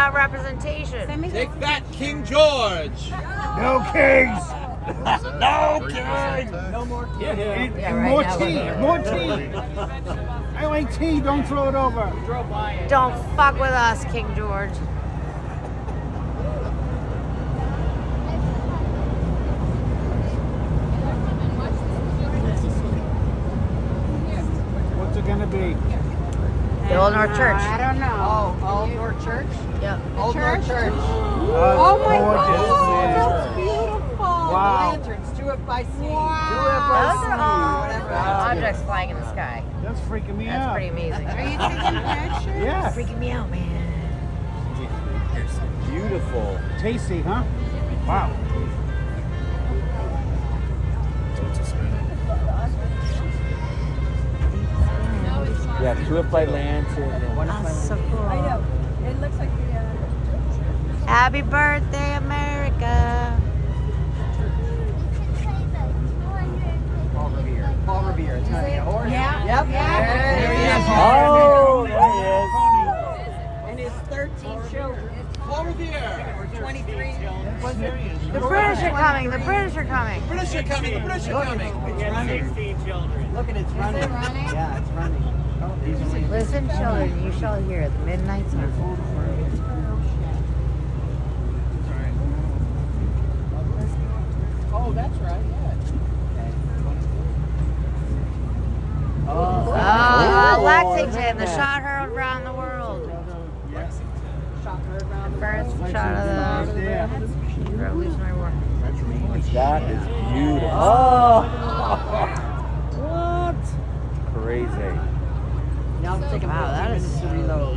about representation. Take that, King George. No kings. No, King. No more And, kids. and more tea. More tea. I like tea. Don't throw it over. Don't fuck with us, King George. What's it gonna be? The Old North Church. I don't know. Oh, Old North Church? Yep. Old North Church. Oh my gorgeous. God, that's beautiful. Wow. Lanterns, do it by sea. Those are all Whatever. objects flying in the sky. That's freaking me That's out. pretty amazing. Are you taking pictures? Yeah. Freaking me out, man. Beautiful. Tasty, huh? Wow. Yeah, do it by lantern. That's so cool. I know. It looks like the. Happy birthday, America. Paul Revere. It's gonna be a horse. Yeah. Yep. Yeah. There he is. Oh, there And his 13 children. Paul Revere. Or 23. Was it? The British are coming. The British are coming. British are coming. The British are coming. It's running. 16 children. Look at it's running. Is it running? Yeah, it's running. Oh, these are like- Listen, children, you shall hear the midnight sun. Oh, that's right. Yeah. Oh, Lexington, the shot heard around the world. Shot her around. First shot of the Revolutionary War. That is beautiful. Oh! What? Crazy. Now it's taking Wow, that is 15 minutes to reload.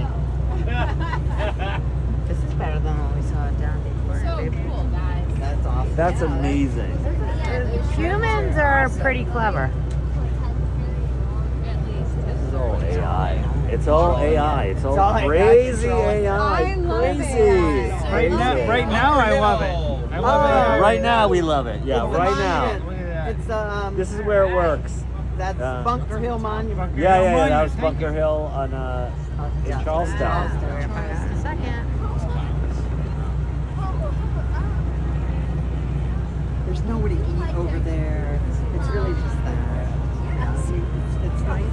This is better than what we saw down before. baby. That's awesome. That's amazing. Humans are pretty clever. This is all AI. It's all AI. It's all all AI crazy controlling. AI. I love Crazy. it. Right now, I love it. I love it. Right now we love it. Yeah, It's the right now. monument. Look at that. It's This is where it works. that's Bunker Hill Monument. Yeah. That was Bunker Hill on in Yeah. Charlestown. We're gonna find out in a second. There's nowhere to eat over there. It's really just that. It's nice.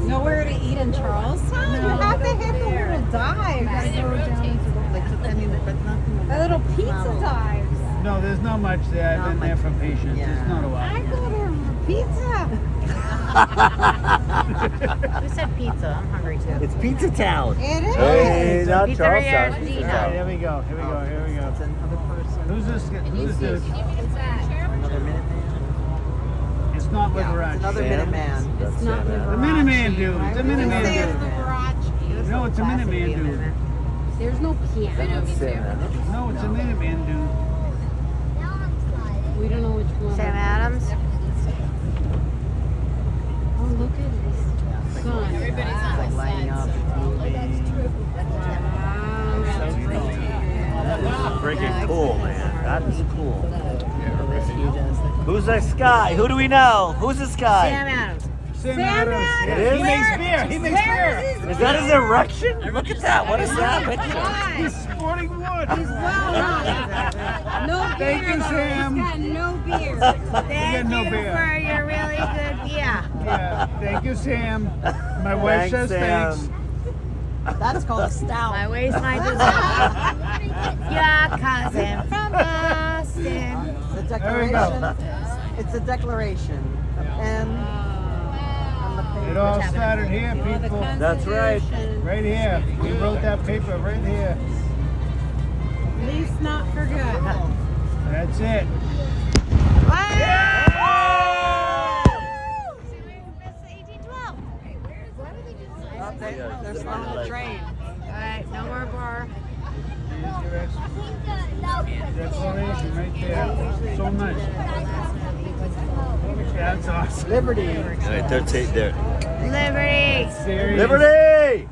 Nowhere to eat in Charlestown. You have to hit the little dives. You gotta go down to like I mean, but nothing. The little pizza dives. No, there's not much there. I've Not been there much. for patience. Yeah. It's not a I lot. go to pizza. Who said pizza? I'm hungry too. It's Pizza Town. It is. Hey, not Pizzeria Charlestown. Argentina. Pizza All right, Town. here we go. Here we go. Here we go. It's another person. Who's this? Who's this? Another Minuteman. It's not Yeah, Liberace. it's another Sam? Minuteman. That's It's not Sam, The Minuteman dude. It's a Minuteman Say it's dude. Liberace. No, it's a Minuteman dude. There's no piano. That's Sam. No, it's a Minuteman dude. We don't know which one. Sam Adams. Oh, look at this. Sun. It's like lighting up. It's moving. Wow. Freaking cool, man. That is cool. Who's this guy? Who do we know? Who's this guy? Sam Adams. Sam Adams. It is? He makes beer. He makes beer. Is that his erection? Look at that. What is that picture? He's sporting wood. He's well known. No beer. Thank you, though. Sam. He's got no beer. Thank no you beer. for your really good beer. Yeah. Thank you, Sam. My wife Thanks, says Sam. thanks. That's called a stout. My waist, my design. Your cousin from Boston. It's a There we go. declaration. It's a declaration. A pen. On the It paper. all started here, people. That's right. Right here. We wrote that paper right here. Least not for good. That's it. Oh, they're slowing the train. Alright, no more bar. Here's your declaration right there. So nice. That's awesome. Liberty. All right, they're Liberty! Serious. Liberty!